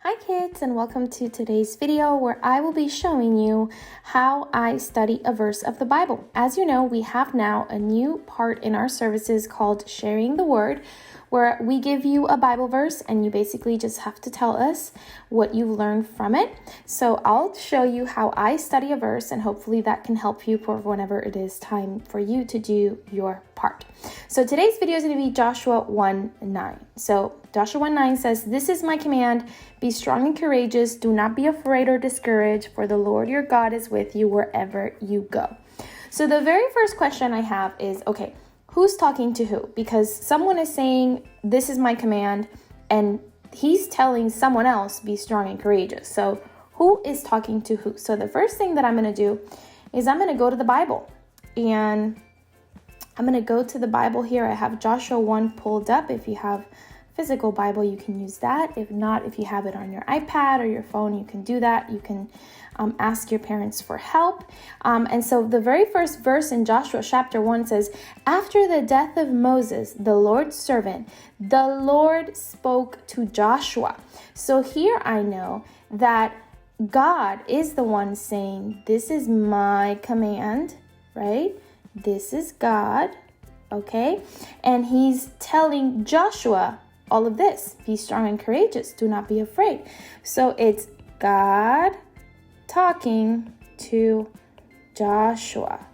Hi kids, and welcome to today's video where I will be showing you how I study a verse of the Bible. As you know, we have now a new part in our services called Sharing the Word, where we give you a Bible verse and you basically just have to tell us what you've learned from it. So I'll show you how I study a verse, and hopefully that can help you for whenever it is time for you to do your part. So today's video is going to be Joshua 1:9. So Joshua 1:9 says, "This is my command, be strong and courageous, do not be afraid or discouraged, for the Lord your God is with you wherever you go." So the very first question I have is, okay, who's talking to who? Because someone is saying, this is my command, and he's telling someone else, be strong and courageous. So who is talking to who? So the first thing that I'm going to do is I'm going to go to the Bible, and I'm going to go to the Bible here. I have Joshua 1 pulled up. If you have physical Bible, you can use that. If not, if you have it on your iPad or your phone, you can do that. You can ask your parents for help. And so the very first verse in Joshua chapter 1 says, "After the death of Moses, the Lord's servant, the Lord spoke to Joshua." So here I know that God is the one saying, this is my command, right? This is God, okay? And he's telling Joshua all of this. Be strong and courageous. Do not be afraid. So it's God talking to Joshua.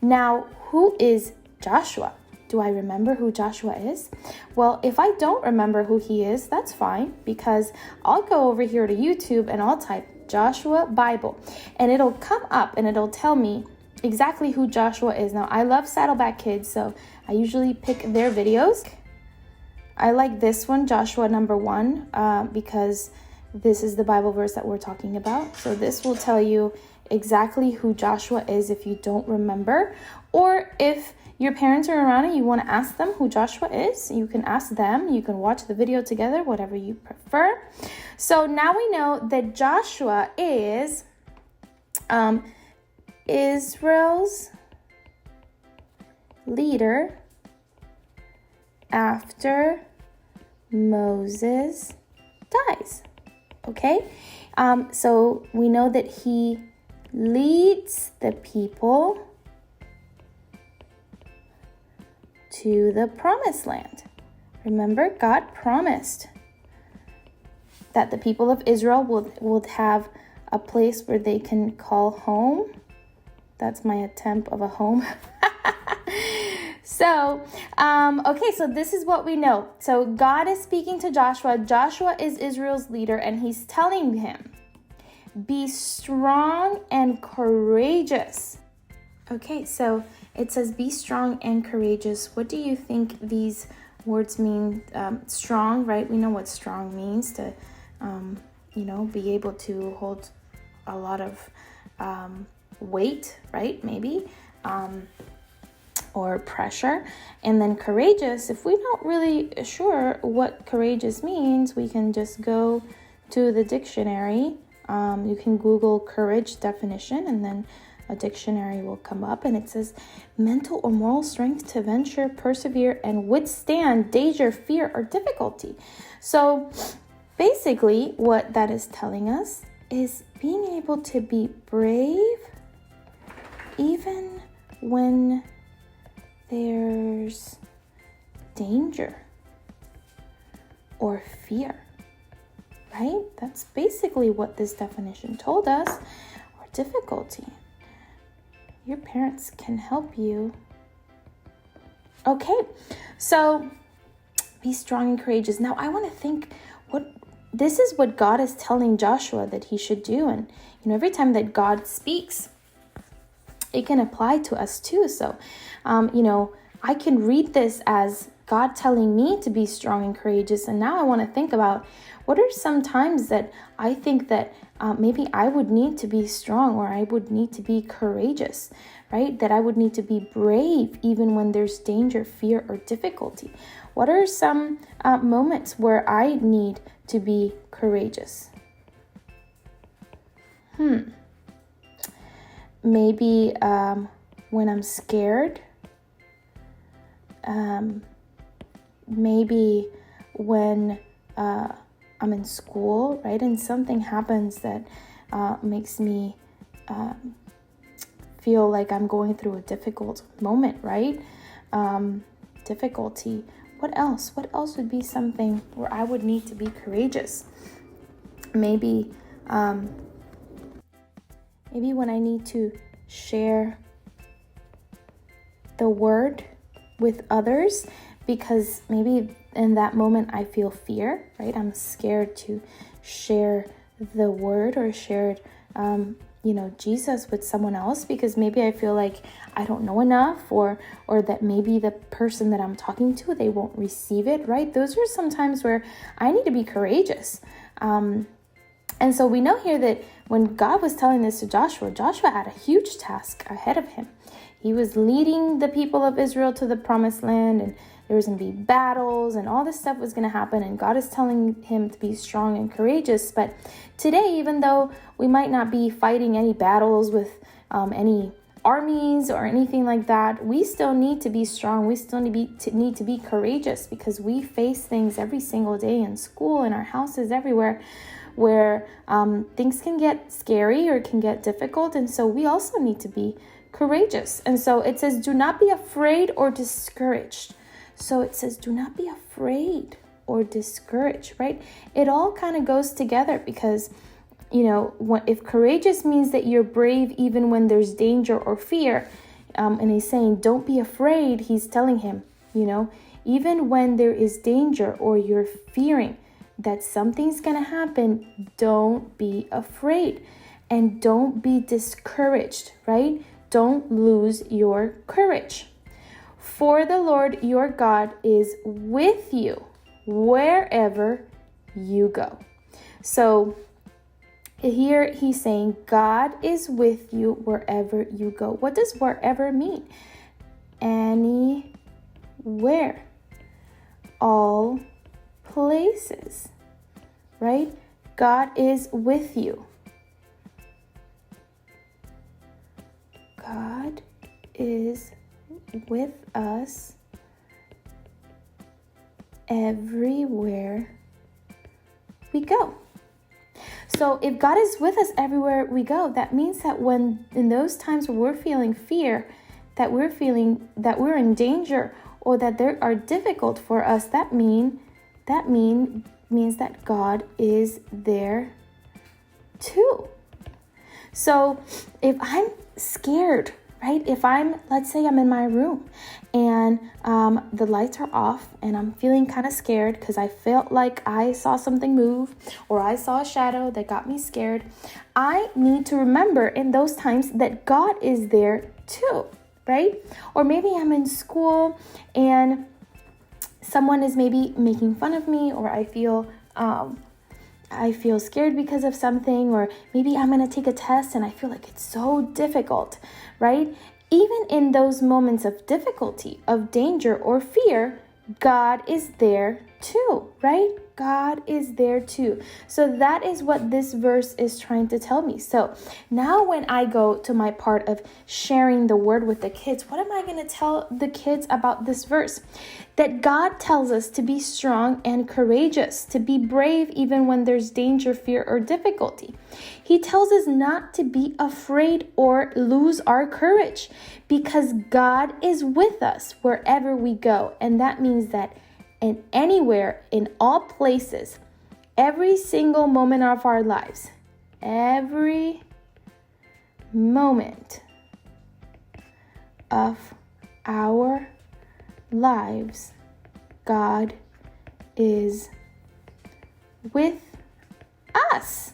Now, who is Joshua? Do I remember who Joshua is? Well, if I don't remember who he is, that's fine, because I'll go over here to YouTube and I'll type Joshua Bible, and it'll come up and it'll tell me exactly who Joshua is. Now, I love Saddleback Kids, so I usually pick their videos. I like this one, Joshua number 1, because this is the Bible verse that we're talking about. So this will tell you exactly who Joshua is if you don't remember. Or if your parents are around and you want to ask them who Joshua is, you can ask them. You can watch the video together, whatever you prefer. So now we know that Joshua is Israel's leader after Moses dies. Okay, so we know that he leads the people to the promised land. Remember, God promised that the people of Israel would have a place where they can call home. That's my attempt of a home. So, okay, so this is what we know. So God is speaking to Joshua. Joshua is Israel's leader, and he's telling him, be strong and courageous. Okay, so it says be strong and courageous. What do you think these words mean? Strong, right? We know what strong means, to, be able to hold a lot of weight, right? Maybe. Or pressure. And then courageous, if we're not really sure what courageous means, we can just go to the dictionary. You can Google courage definition, and then a dictionary will come up, and it says mental or moral strength to venture, persevere, and withstand danger, fear, or difficulty. So basically what that is telling us is being able to be brave even when there's danger or fear, right? That's basically what this definition told us, or difficulty. Your parents can help you. Okay, so be strong and courageous. Now I want to think, this is what God is telling Joshua that he should do. And every time that God speaks, it can apply to us too. So, I can read this as God telling me to be strong and courageous. And now I want to think about, what are some times that I think that maybe I would need to be strong, or I would need to be courageous, right? That I would need to be brave even when there's danger, fear, or difficulty. What are some moments where I need to be courageous? Maybe when I'm scared. Maybe when I'm in school, right? And something happens that makes me feel like I'm going through a difficult moment, right? Difficulty. What else? What else would be something where I would need to be courageous? Maybe when I need to share the word with others, because maybe in that moment I feel fear, right? I'm scared to share the word or share Jesus with someone else, because maybe I feel like I don't know enough, or that maybe the person that I'm talking to, they won't receive it, right? Those are some times where I need to be courageous. And so we know here that when God was telling this to Joshua, Joshua had a huge task ahead of him. He was leading the people of Israel to the promised land, and there was going to be battles and all this stuff was going to happen. And God is telling him to be strong and courageous. But today, even though we might not be fighting any battles with any armies or anything like that, we still need to be strong. We still need to be courageous, because we face things every single day in school, in our houses, everywhere, where things can get scary or can get difficult. And so we also need to be courageous. And so it says, do not be afraid or discouraged. So it says, do not be afraid or discouraged, right? It all kind of goes together, because, if courageous means that you're brave even when there's danger or fear, and he's saying, don't be afraid. He's telling him, even when there is danger or you're fearing that something's going to happen, don't be afraid and don't be discouraged, right? Don't lose your courage. For the Lord your God is with you wherever you go. So here he's saying God is with you wherever you go. What does wherever mean? Anywhere. All places, right? God is with you. God is with us everywhere we go. So if God is with us everywhere we go, that means that when in those times where we're feeling fear, that we're feeling that we're in danger, or that there are difficult for us, that means that God is there too. So if I'm scared, right? Let's say I'm in my room and the lights are off and I'm feeling kind of scared because I felt like I saw something move or I saw a shadow that got me scared. I need to remember in those times that God is there too, right? Or maybe I'm in school and someone is maybe making fun of me, or I feel scared because of something, or maybe I'm going to take a test and I feel like it's so difficult, right? Even in those moments of difficulty, of danger or fear, God is there too, right? God is there too. So that is what this verse is trying to tell me. So now when I go to my part of sharing the word with the kids, what am I going to tell the kids about this verse? That God tells us to be strong and courageous, to be brave even when there's danger, fear, or difficulty. He tells us not to be afraid or lose our courage, because God is with us wherever we go. And that means that in anywhere, in all places, every single moment of our lives, every moment of our lives, God is with us.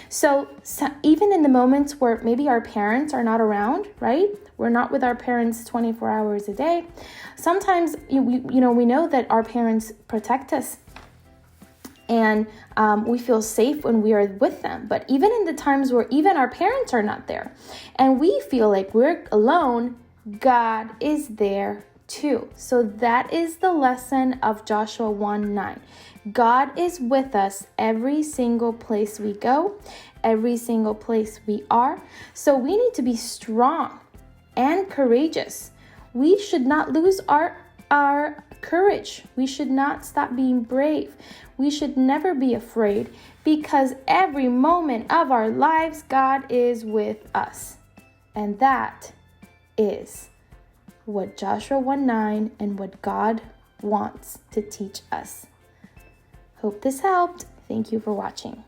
So even in the moments where maybe our parents are not around, right? We're not with our parents 24 hours a day. Sometimes, we know that our parents protect us and we feel safe when we are with them. But even in the times where even our parents are not there and we feel like we're alone, God is there too. So that is the lesson of Joshua 1:9. God is with us every single place we go, every single place we are. So we need to be strong and courageous. We should not lose our courage. We should not stop being brave. We should never be afraid because every moment of our lives, God is with us. And that is what Joshua 1:9 and what God wants to teach us. Hope this helped. Thank you for watching.